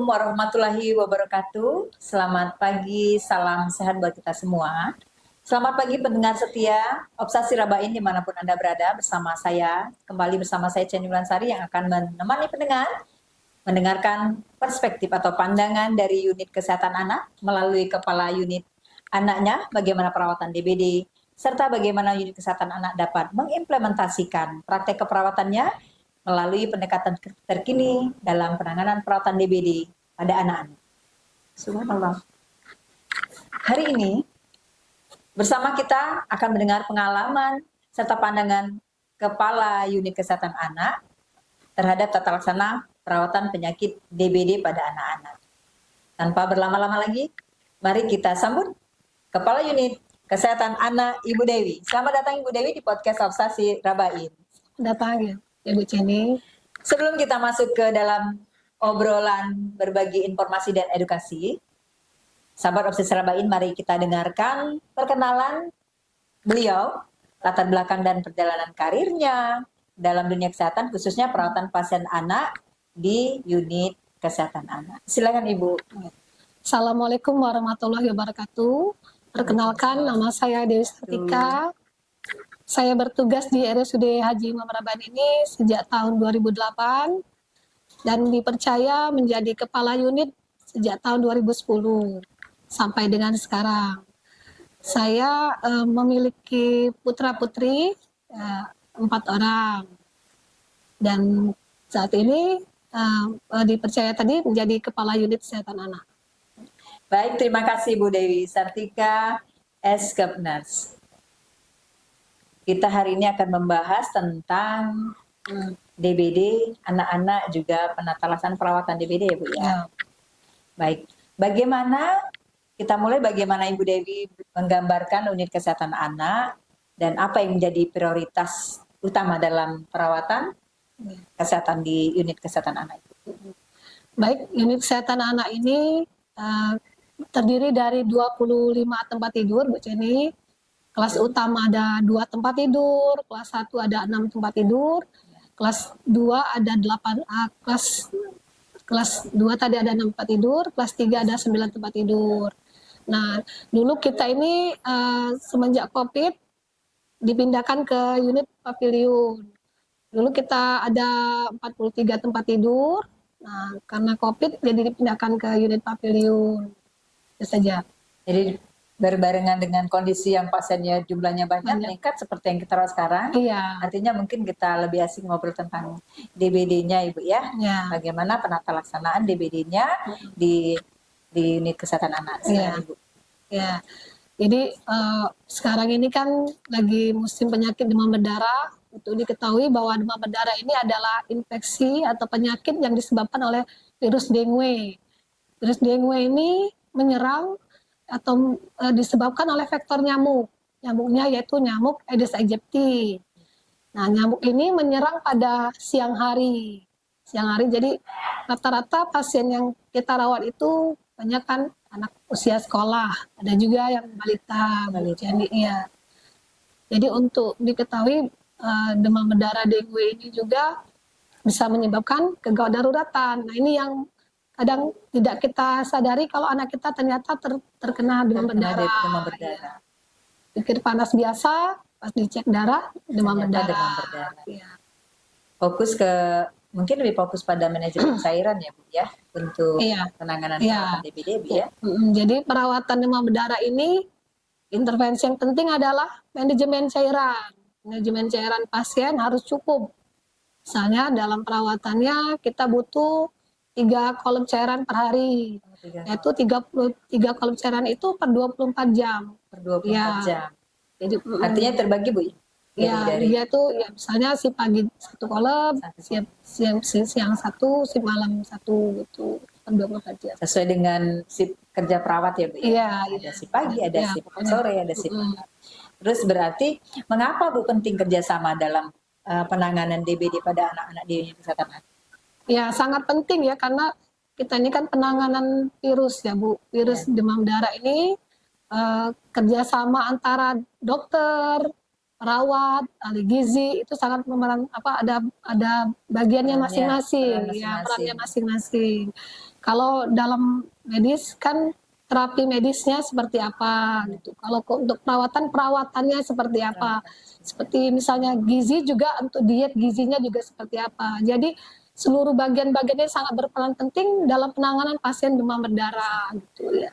Assalamualaikum warahmatullahi wabarakatuh. Selamat pagi, salam sehat buat kita semua. Selamat pagi pendengar setia Obsasi Rabain dimanapun Anda berada, bersama saya, kembali bersama saya Ceni Wulansari yang akan menemani pendengar mendengarkan perspektif atau pandangan dari unit kesehatan anak melalui kepala unit anaknya, bagaimana perawatan DBD, serta bagaimana unit kesehatan anak dapat mengimplementasikan praktek keperawatannya melalui pendekatan terkini dalam penanganan perawatan DBD pada anak-anak. Subhanallah. Hari ini bersama kita akan mendengar pengalaman serta pandangan Kepala Unit Kesehatan Anak terhadap tata laksana perawatan penyakit DBD pada anak-anak. Tanpa berlama-lama lagi, mari kita sambut Kepala Unit Kesehatan Anak Ibu Dewi. Selamat datang Ibu Dewi di podcast Obsasi Rabain. Datang ya, Ibu Ceni. Sebelum kita masuk ke dalam obrolan berbagi informasi dan edukasi, sahabat Obsesi Rabain, mari kita dengarkan perkenalan beliau, latar belakang dan perjalanan karirnya dalam dunia kesehatan, khususnya perawatan pasien anak di unit kesehatan anak. Silakan Ibu. Assalamualaikum warahmatullahi wabarakatuh. Perkenalkan, nama saya Dewi Sartika. Saya bertugas di RSUD Haji Imam Raban ini sejak tahun 2008 dan dipercaya menjadi kepala unit sejak tahun 2010 sampai dengan sekarang. Saya memiliki putra-putri 4 orang dan saat ini dipercaya tadi menjadi kepala unit kesehatan anak. Baik, terima kasih Bu Dewi Sartika S. Kepnas. Kita hari ini akan membahas tentang DBD, anak-anak juga penata laksanaan perawatan DBD ya Bu ya. Baik, bagaimana Ibu Dewi menggambarkan unit kesehatan anak dan apa yang menjadi prioritas utama dalam perawatan kesehatan di unit kesehatan anak itu? Baik, unit kesehatan anak ini terdiri dari 25 tempat tidur Bu Ceni. Kelas utama ada 2 tempat tidur, kelas 1 ada 6 tempat tidur, kelas 2 ada 8, kelas 2 tadi ada 6 tempat tidur, kelas 3 ada 9 tempat tidur. Nah, dulu kita ini semenjak COVID dipindahkan ke unit pavilion. Dulu kita ada 43 tempat tidur, nah karena COVID jadi dipindahkan ke unit pavilion. Itu saja. Jadi berbarengan dengan kondisi yang pasiennya jumlahnya banyak meningkat seperti yang kita rawat sekarang. Iya. Artinya mungkin kita lebih asik ngobrol tentang DBD-nya Ibu ya. Iya. Bagaimana penata laksanaan DBD-nya di unit kesehatan anak. Iya. Ibu. Ya. Jadi sekarang ini kan lagi musim penyakit demam berdarah. Untuk diketahui bahwa demam berdarah ini adalah infeksi atau penyakit yang disebabkan oleh virus dengue. Virus dengue ini menyerang atau disebabkan oleh vektor nyamuk. Nyamuknya yaitu nyamuk Aedes aegypti. Nah, nyamuk ini menyerang pada siang hari. Siang hari, jadi rata-rata pasien yang kita rawat itu banyak kan anak usia sekolah, ada juga yang balita. Jadi, iya. Jadi untuk diketahui demam berdarah dengue ini juga bisa menyebabkan kegawat daruratan. Nah, ini yang kadang tidak kita sadari kalau anak kita ternyata terkena demam berdarah. Ya. Pikir panas biasa, pas dicek darah demam berdarah. Ya. Mungkin lebih fokus pada manajemen cairan ya Bu ya untuk penanganan perawatan DBD ya. Jadi perawatan demam berdarah ini intervensi yang penting adalah manajemen cairan. Manajemen cairan pasien harus cukup. Misalnya dalam perawatannya kita butuh 3 kolom cairan per hari, yaitu 33 kolom cairan itu per 24 jam. Per 24 jam. Jadi, artinya terbagi Bu? Ya, dia tuh ya misalnya si pagi 1 kolom, siang 1, si malam 1 gitu, per 24 jam. Sesuai dengan sip kerja perawat ya Bu? Iya. Ada sip pagi, ada sip sore, ada sip malam. Terus berarti mengapa Bu penting kerjasama dalam penanganan DBD pada anak-anak di unit kesehatan anak? Ya, sangat penting ya, karena kita ini kan penanganan virus ya Bu. Virus demam berdarah ini kerjasama antara dokter, perawat, ahli gizi itu sangat ada bagiannya masing-masing, ya perannya masing-masing. Kalau dalam medis kan terapi medisnya seperti apa gitu. Kalau untuk perawatannya seperti apa. Seperti misalnya gizi juga, untuk diet gizinya juga seperti apa. Jadi seluruh bagian-bagiannya sangat berperan penting dalam penanganan pasien demam berdarah gitu ya.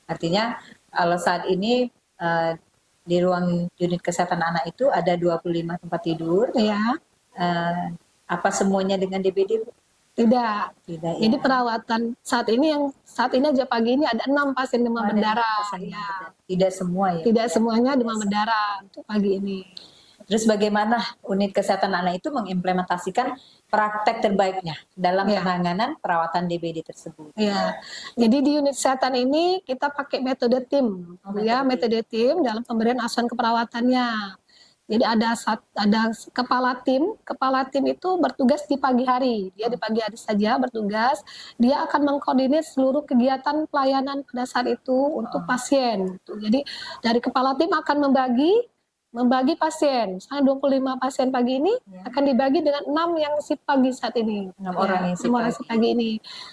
Artinya kalau saat ini di ruang unit kesehatan anak itu ada 25 tempat tidur. Ya. Apa semuanya dengan DBD, Bu? Tidak. Tidak ya. Jadi perawatan saat ini aja pagi ini ada 6 pasien demam berdarah. Ya. Tidak semua ya. Tidak semuanya demam berdarah untuk pagi ini. Terus bagaimana unit kesehatan anak itu mengimplementasikan praktek terbaiknya dalam penanganan perawatan DBD tersebut? Ya, jadi di unit kesehatan ini kita pakai metode tim, metode tim dalam pemberian asuhan keperawatannya. Jadi ada kepala tim itu bertugas di pagi hari, dia di pagi hari saja bertugas, dia akan mengkoordinir seluruh kegiatan pelayanan pada saat itu untuk pasien. Jadi dari kepala tim akan membagi pasien, misalnya 25 pasien pagi ini akan dibagi dengan 6 yang shift pagi saat ini. 6 orang yang shift pagi ini.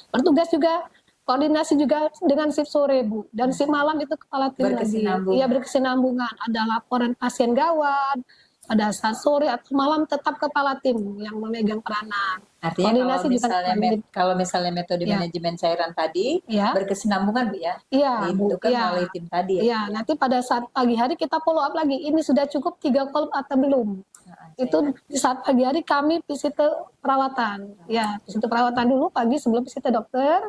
Bertugas juga, koordinasi juga dengan shift sore, Bu. Dan shift malam itu kepala tim lagi. Iya, berkesinambungan. Ada laporan pasien gawat, pada saat sore atau malam tetap kepala tim yang memegang peranan. Artinya kalau misalnya metode manajemen cairan tadi berkesinambungan, Bu ya? Iya, Bu. Melalui tim tadi ya? Iya, nanti pada saat pagi hari kita follow up lagi, ini sudah cukup 3 kolom atau belum. Itu di saat pagi hari kami visite perawatan. Ya, visite perawatan dulu pagi sebelum visite dokter.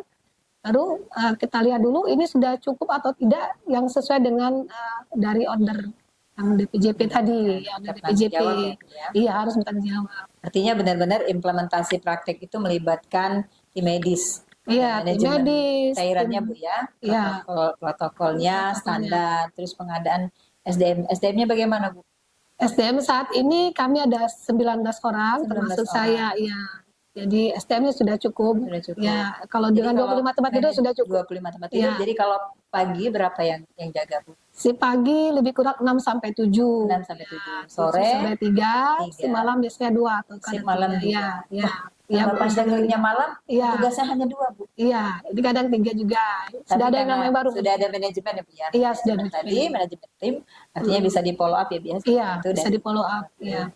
Baru kita lihat dulu ini sudah cukup atau tidak yang sesuai dengan dari order yang DPJP tadi, yang dari DPJP. Iya, harus bertanggung jawab. Artinya benar-benar implementasi praktek itu melibatkan tim medis. Iya, tim medis. Cairannya, Bu ya. Protokolnya, standar, terus pengadaan SDM. SDM-nya bagaimana, Bu? SDM saat ini kami ada 19 orang, termasuk saya, ya. Jadi SDM-nya sudah cukup. Ya, kalau dengan 25 tempat tidur sudah cukup. 25 tempat tidur. Jadi kalau pagi berapa yang jaga, Bu? Si pagi lebih kurang 6 sampai 7. 6 sampai 7. Sore 3. Si malam biasanya 2 atau si malam 2. Ya, pas dengarnya malam, tugasnya hanya 2, Bu. Iya, jadi kadang 3 juga. Sudah ada yang namanya baru. Sudah ada manajemen ya, Bu ya? Iya, sudah ada. Tadi manajemen tim, artinya bisa di follow up ya biasa. Iya, bisa di follow up. Iya.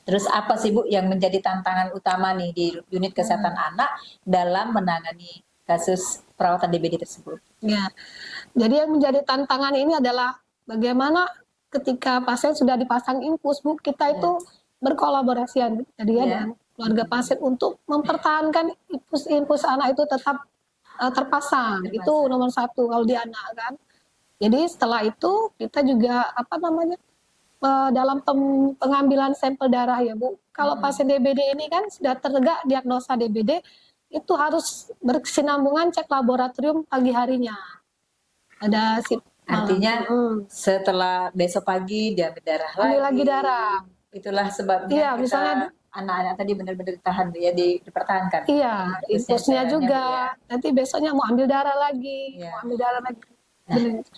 Terus apa sih, Bu, yang menjadi tantangan utama nih di unit kesehatan anak dalam menangani kasus perawatan DBD tersebut? Ya, jadi yang menjadi tantangan ini adalah bagaimana ketika pasien sudah dipasang infus, Bu, kita itu berkolaborasi dengan keluarga pasien untuk mempertahankan infus anak itu tetap terpasang. Itu nomor 1 kalau di anak kan. Jadi setelah itu kita juga dalam pengambilan sampel darah ya, Bu. Kalau pasien DBD ini kan sudah tertegak diagnosa DBD, itu harus berkesinambungan cek laboratorium pagi harinya. Ada artinya setelah besok pagi dia berdarah lagi darah. Itulah sebabnya misalnya anak-anak tadi benar-benar ditahan ya, dipertahankan. Iya, infusnya juga. Nanti besoknya mau ambil darah lagi,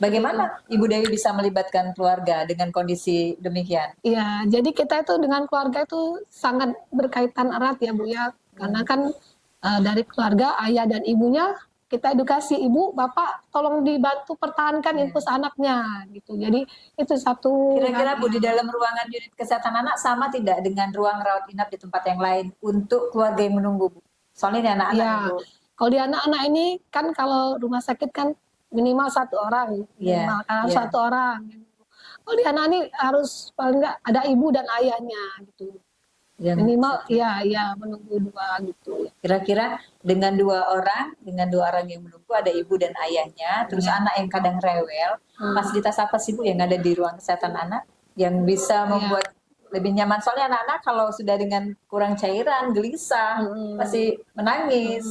Bagaimana Ibu Dewi bisa melibatkan keluarga dengan kondisi demikian? Iya, jadi kita itu dengan keluarga itu sangat berkaitan erat ya, Bu ya. Karena kan dari keluarga, ayah dan ibunya, kita edukasi, Ibu, Bapak tolong dibantu pertahankan infus anaknya gitu. Jadi itu satu. Kira-kira, Bu, di dalam ruangan unit kesehatan anak sama tidak dengan ruang rawat inap di tempat yang lain untuk keluarga yang menunggu, Bu? Soalnya ini anak-anak, Bu. Kalau di anak-anak ini kan kalau rumah sakit kan minimal 1 orang, satu orang. Kalau di anak ini harus paling nggak ada ibu dan ayahnya gitu. Minimal menunggu 2 gitu. Kira-kira dengan 2 orang yang menunggu, ada ibu dan ayahnya, terus anak yang kadang rewel, fasilitas apa sih, Bu, yang ada di ruang kesehatan anak yang bisa membuat lebih nyaman? Soalnya anak-anak kalau sudah dengan kurang cairan, gelisah, pasti menangis.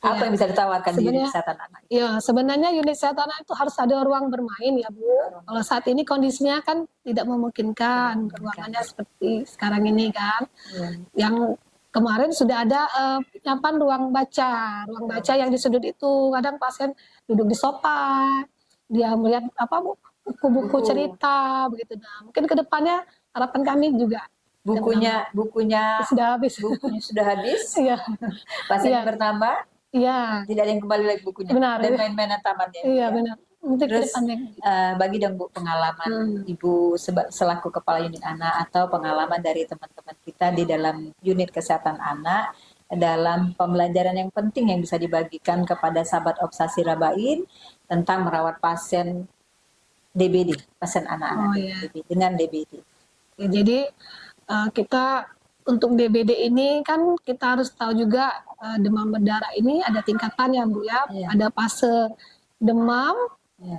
Apa yang bisa ditawarkan di unit kesehatan anak? Ya, sebenarnya unit kesehatan anak itu harus ada ruang bermain ya, Bu. Kalau saat ini kondisinya kan tidak memungkinkan ruangannya seperti sekarang ini kan. Yang kemarin sudah ada penyiapan ruang baca yang di sudut itu. Kadang pasien duduk di sofa, dia melihat buku-buku cerita begitu. Nah, mungkin ke depannya harapan kami juga bukunya sudah habis. Bukunya sudah habis. Pasien bertambah. Iya, Tidak ada yang kembali lagi bukunya. benar. Dan main-mainan tamannya. Iya, Ya. benar. Untuk ke Terus depannya. bagi dong Bu pengalaman Ibu selaku kepala unit anak atau pengalaman dari teman-teman kita di dalam unit kesehatan anak dalam pembelajaran yang penting yang bisa dibagikan kepada sahabat Obsasi Rabain tentang merawat pasien DBD, pasien anak-anak dengan DBD. Ya, jadi kita untuk DBD ini kan kita harus tahu juga demam berdarah ini ada tingkatannya Bu ya. Ada fase demam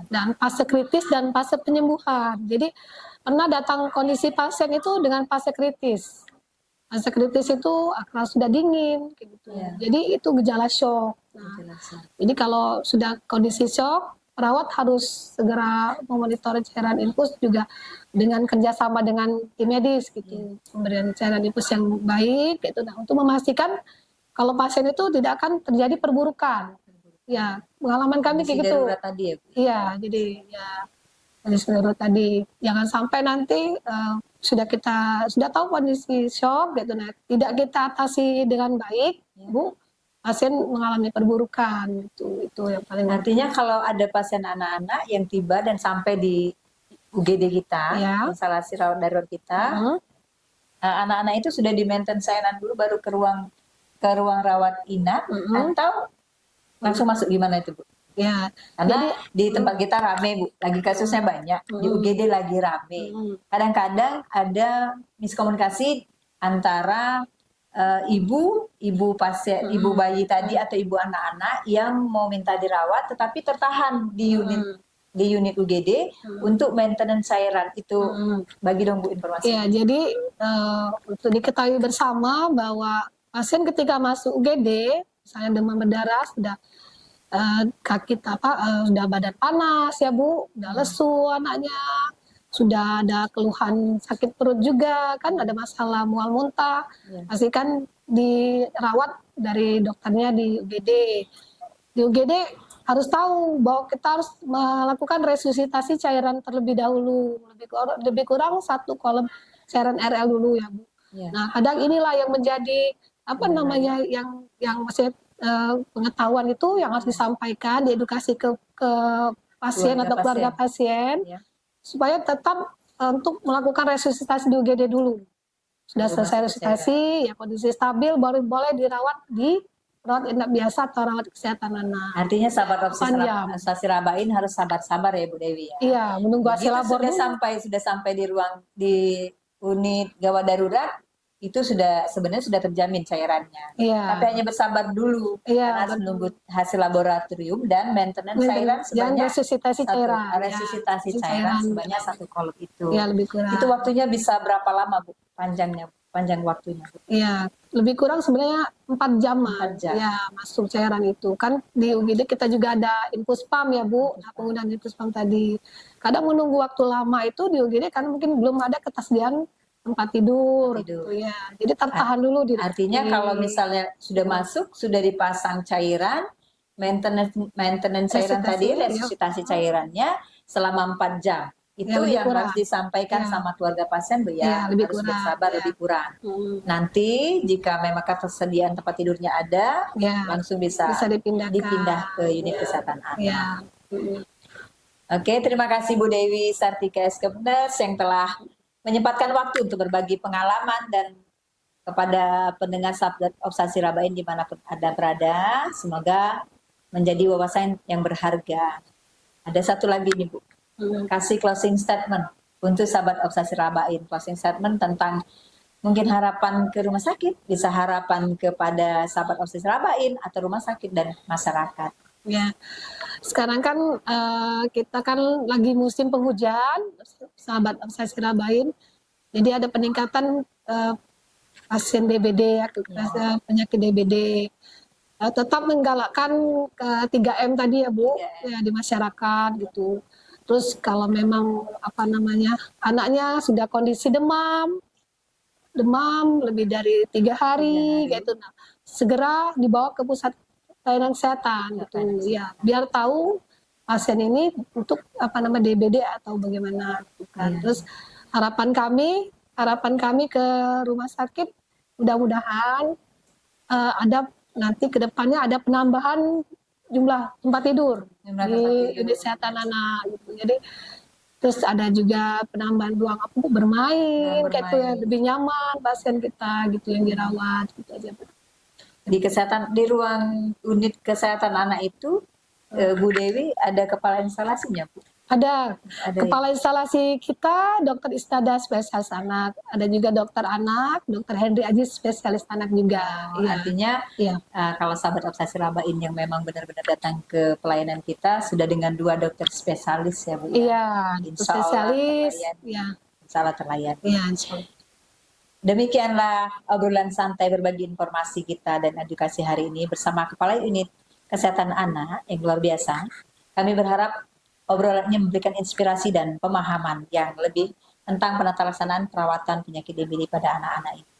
dan fase kritis dan fase penyembuhan. Jadi pernah datang kondisi pasien itu dengan fase kritis. Fase kritis itu kalau sudah dingin, gitu. Jadi itu gejala shock. Nah, jadi kalau sudah kondisi shock, perawat harus segera memonitor cairan infus juga dengan kerjasama dengan tim medis, gitu. Pemberian cairan infus yang baik, gitu. Nah, untuk memastikan kalau pasien itu tidak akan terjadi perburukan. Ya, pengalaman kami kayak gitu. Tadi ya? Iya, jadi ya kondisi darurat tadi. Jangan sampai nanti sudah tahu kondisi shock gitu, nah tidak kita atasi dengan baik, Bu, pasien mengalami perburukan itu yang paling. Artinya kalau ada pasien anak-anak yang tiba dan sampai di UGD kita, instalasi rawat darurat kita, anak-anak itu sudah di maintenance cairan dulu baru ke ruang rawat inap atau langsung masuk gimana itu Bu? Ya, karena di tempat kita rame Bu, lagi kasusnya banyak, di UGD lagi rame. Kadang-kadang ada miskomunikasi antara ibu pasien, ibu bayi tadi atau ibu anak-anak yang mau minta dirawat tetapi tertahan di unit UGD untuk maintenance cairan itu. Bagi dong Bu informasi. Ya, jadi untuk diketahui bersama bahwa pasien ketika masuk UGD, misalnya demam berdarah sudah kaki sudah badan panas ya Bu, udah lesu anaknya, sudah ada keluhan sakit perut juga, kan ada masalah mual muntah, pasti kan dirawat dari dokternya di UGD. Di UGD harus tahu bahwa kita harus melakukan resusitasi cairan terlebih dahulu, lebih kurang 1 kolom cairan RL dulu ya Bu. Nah, kadang inilah yang menjadi yang masih pengetahuan itu yang harus disampaikan, diedukasi ke pasien atau keluarga pasien, supaya tetap untuk melakukan resusitasi di UGD dulu. Sudah selesai resusitasi, ya kondisi stabil, baru boleh dirawat di rawat inap biasa atau rawat kesehatan anak. Artinya sahabat Obsasi Rabain harus sabar-sabar ya Bu Dewi ya. Iya, menunggu hasil labor sudah sampai di unit gawat darurat, itu sebenarnya sudah terjamin cairannya. Tapi hanya bersabar dulu karena harus menunggu hasil laboratorium dan maintenance cairan sebanyak resusitasi cairan. Resusitasi cairan sebanyak 1 kolom itu. Ya, lebih kurang. Itu waktunya bisa berapa lama Bu? Panjang waktunya Bu? Iya, lebih kurang sebenarnya 4 jam. Ya, masuk cairan itu. Kan di UGD kita juga ada infus pump ya Bu, penggunaan infus pump tadi. Kadang menunggu waktu lama itu di UGD karena mungkin belum ada ketersediaan tempat tidur. Gitu, ya. Jadi tertahan dulu. Artinya kalau misalnya sudah masuk, sudah dipasang cairan, maintenance cairan tadi, resusitasi cairannya selama 4 jam. Itu yang harus disampaikan sama keluarga pasien Bu ya, harus bersabar, lebih kurang. Nanti jika memang ketersediaan tempat tidurnya ada, langsung bisa dipindah ke unit kesehatan anak. Oke, terima kasih Bu Dewi Sartika Eskepnes yang telah menyempatkan waktu untuk berbagi pengalaman dan kepada pendengar sahabat Obsasi Rabain dimanapun Anda berada, semoga menjadi wawasan yang berharga. Ada satu lagi nih Bu, kasih closing statement untuk sahabat Obsasi Rabain, closing statement tentang mungkin harapan ke rumah sakit, bisa harapan kepada sahabat Obsasi Rabain atau rumah sakit dan masyarakat. Ya, sekarang kan kita kan lagi musim penghujan, sahabat Obsasi Rabain. Jadi ada peningkatan pasien DBD, penyakit DBD. Tetap menggalakkan ke 3M tadi ya Bu, ya, di masyarakat gitu. Terus kalau memang anaknya sudah kondisi demam lebih dari 3 hari gitu, nah, segera dibawa ke pusat pelayanan kesehatan gitu ya, biar tahu pasien ini untuk DBD atau bagaimana gitu kan. Terus harapan kami ke rumah sakit mudah-mudahan ada nanti ke depannya ada penambahan jumlah tempat tidur Jumlah di tempat tidur. unit kesehatan anak gitu. Jadi terus ada juga penambahan ruang apa bermain, kayak itu ya, lebih nyaman pasien kita gitu yang dirawat gitu aja. Di ruang unit kesehatan anak itu Bu Dewi ada kepala instalasinya, Bu? Ada Ada kepala instalasi kita Dokter Istada spesialis anak, ada juga dokter anak, Dokter Henry Aziz spesialis anak juga. Iya. Artinya Iya. kalau sahabat Obsasi Rabain yang memang benar-benar datang ke pelayanan kita sudah dengan 2 dokter spesialis ya, Bu? Iya, Insya Allah spesialis. terlayani. Iya. Insya Allah terlayani. Iya, insya Allah. Demikianlah obrolan santai berbagi informasi kita dan edukasi hari ini bersama Kepala Unit Kesehatan Anak yang luar biasa. Kami berharap obrolannya memberikan inspirasi dan pemahaman yang lebih tentang penata laksanaan perawatan penyakit DBD pada anak-anak ini.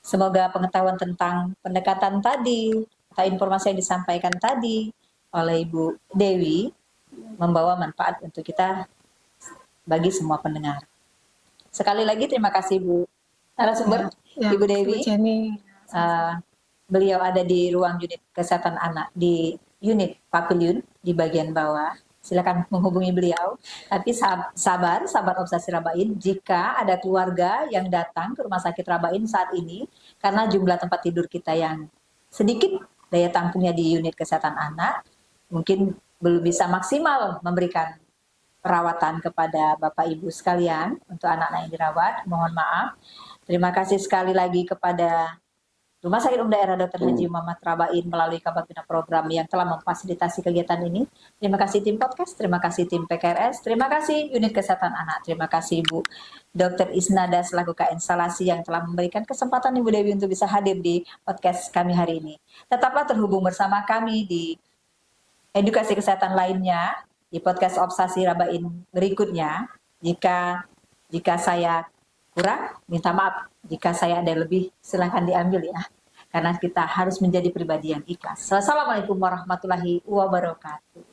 Semoga pengetahuan tentang pendekatan tadi atau informasi yang disampaikan tadi oleh Ibu Dewi membawa manfaat untuk kita bagi semua pendengar. Sekali lagi terima kasih Bu narasumber, Ya, Ibu Dewi. Bu Jenny. Beliau ada di ruang unit kesehatan anak di unit pavilion di bagian bawah. Silakan menghubungi beliau. Tapi sabar Obsasi Rabain, jika ada keluarga yang datang ke rumah sakit Rabain saat ini karena jumlah tempat tidur kita yang sedikit daya tampungnya di unit kesehatan anak, mungkin belum bisa maksimal memberikan perawatan kepada Bapak Ibu sekalian untuk anak-anak yang dirawat. Mohon maaf. Terima kasih sekali lagi kepada Rumah Sakit Umum Daerah Dr. Haji Muhammad Rabain melalui Kabak Bina Program yang telah memfasilitasi kegiatan ini. Terima kasih tim podcast, terima kasih tim PKRS, terima kasih unit kesehatan anak, terima kasih Ibu Dr. Isnada selaku Kak Instalasi yang telah memberikan kesempatan Ibu Dewi untuk bisa hadir di podcast kami hari ini. Tetaplah terhubung bersama kami di edukasi kesehatan lainnya di podcast Obsasi Rabain berikutnya. Jika saya kurang, minta maaf. Jika saya ada lebih, silahkan diambil ya. Karena kita harus menjadi pribadi yang ikhlas. Wassalamualaikum warahmatullahi wabarakatuh.